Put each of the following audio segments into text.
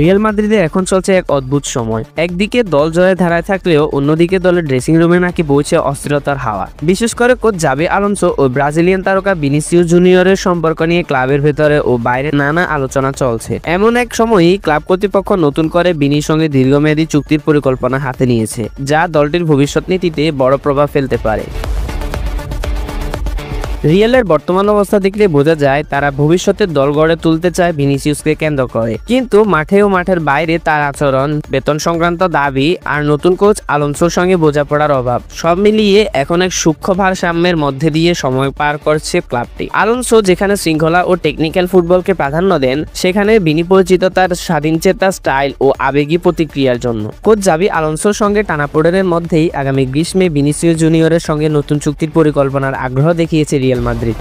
Real মাদ্রিদে এখন চলছে এক অদ্ভুত সময়। একদিকে দল জয়ের ধারায় থাকলেও অন্যদিকে দলের ড্রেসিং রুমে নাকি বইছে অস্থিরতার হাওয়া। বিশেষ করে কোচ জাবি আলোনসো ও ব্রাজিলিয়ান তারকা ভিনিসিয়াস জুনিয়রের সম্পর্ক নিয়ে ক্লাবের ভেতরে ও বাইরে নানা আলোচনা চলছে। এমন এক সময়ই ক্লাব কর্তৃপক্ষ নতুন করে ভিনির সঙ্গে দীর্ঘমেয়াদী চুক্তির পরিকল্পনা হাতে নিয়েছে, যা দলটির ভবিষ্যৎ নীতিতে বড় প্রভাব ফেলতে পারে। রিয়ালের বর্তমান অবস্থা দেখলে বোঝা যায় তারা ভবিষ্যতের দল গড়ে তুলতে চায় ভিনিসিয়াসকে কেন্দ্র করে, কিন্তু মাঠে ও মাঠের বাইরে তার আচরণ, বেতন সংক্রান্ত দাবি আর নতুন কোচ আলোনসোর সঙ্গে বোঝাপড়ার অভাব সব মিলিয়ে এখন এক সূক্ষ্ম ভারসাম্যের মধ্যে দিয়ে সময় পার করছে ক্লাবটি। আলোনসো যেখানে শৃঙ্খলা ও টেকনিক্যাল ফুটবলকে প্রাধান্য দেন, সেখানে ভিনি পরিচিত তার স্বাধীনচেতা স্টাইল ও আবেগী প্রতিক্রিয়ার জন্য। কোচ জাবি আলোনসোর সঙ্গে টানাপোড়েনের মধ্যেই আগামী গ্রীষ্মে ভিনিসিয়াস জুনিয়রের সঙ্গে নতুন চুক্তির পরিকল্পনার আগ্রহ দেখিয়েছে রিয়াল মাদ্রিদ।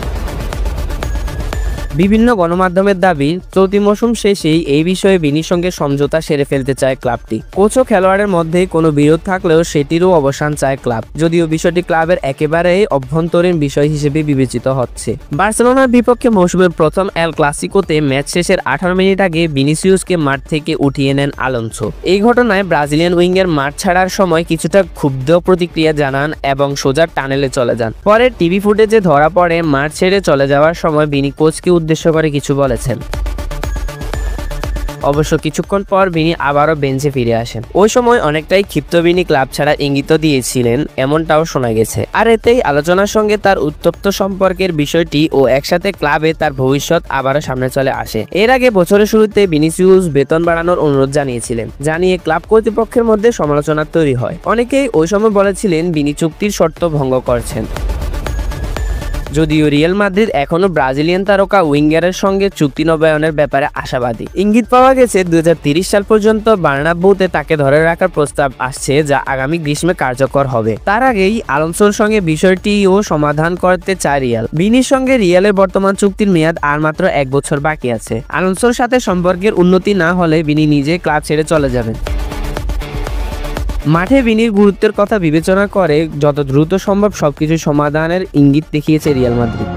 বিভিন্ন গণমাধ্যমের দাবি, চলতি মৌসুম শেষেই এই বিষয়ে ভিনির সঙ্গে সমঝোতা সেরে ফেলতে চায় ক্লাবটি। কোচ ও খেলোয়াড়ের মধ্যে কোনো বিরোধ থাকলেও সেটিরও অবসান চায় ক্লাব, যদিও বিষয়টি ক্লাবের একেবারেই অভ্যন্তরীণ বিষয় হিসেবে বিবেচিত হচ্ছে। বার্সেলোনার বিপক্ষে মৌসুমের প্রথম এল ক্লাসিকোতে ম্যাচ শেষের 18 মিনিট আগে ভিনিসিয়াসকে মাঠ থেকে উঠিয়ে নেন আলোনসো। এই ঘটনায় ব্রাজিলিয়ান উইঙ্গের মাঠ ছাড়ার সময় কিছুটা ক্ষুব্ধ প্রতিক্রিয়া জানান এবং সোজা টানেলে চলে যান। পরে টিভি ফুটেজে ধরা পড়ে মাঠ ছেড়ে চলে যাওয়ার সময় ভিনি কোচকে উদ্দেশ্য করে কিছু বলেছেন। অবশ্য কিছুক্ষণ পর ভিনি আবারও বেঞ্চে ফিরে আসেন। ওই সময় অনেকটাই ক্ষিপ্ত ভিনি ক্লাব ছাড়া ইঙ্গিত দিয়েছিলেন, এমনটাও শোনা গেছে। আর এতেই আলোচনার সঙ্গে তার উত্তপ্ত সম্পর্কের বিষয়টি ও একসাথে ক্লাবে তার ভবিষ্যৎ আবারও সামনে চলে আসে। এর আগে বছরের শুরুতে ভিনিসিয়াস বেতন বাড়ানোর অনুরোধ জানিয়েছিলেন, জানিয়ে ক্লাব কর্তৃপক্ষের মধ্যে সমালোচনা তৈরি হয়। অনেকেই ওই সময় বলেছিলেন ভিনি চুক্তির শর্ত ভঙ্গ করছেন। যদিও রিয়াল মাদ্রিদ এখনো ব্রাজিলিয়ান তারকা উইঙ্গারের সঙ্গে চুক্তি নবায়নের ব্যাপারে আশাবাদী। ইঙ্গিত পাওয়া গেছে 2030 সাল পর্যন্ত বার্নাব্যুতে তাকে ধরে রাখার প্রস্তাব আসছে, যা আগামী গ্রীষ্মে কার্যকর হবে। তার আগেই আলোনসোর সঙ্গে বিষয়টিও সমাধান করতে চায় রিয়াল। ভিনির সঙ্গে রিয়ালের বর্তমান চুক্তির মেয়াদ আর মাত্র 1 বছর বাকি আছে। আলোনসোর সাথে সম্পর্কের উন্নতি না হলে ভিনি নিজে ক্লাব ছেড়ে চলে যাবেন। মাঠে ভিনির গুরুত্বের কথা বিবেচনা করে যত দ্রুত সম্ভব সবকিছু সমাধানের ইঙ্গিত দেখিয়েছে রিয়াল মাদ্রিদ।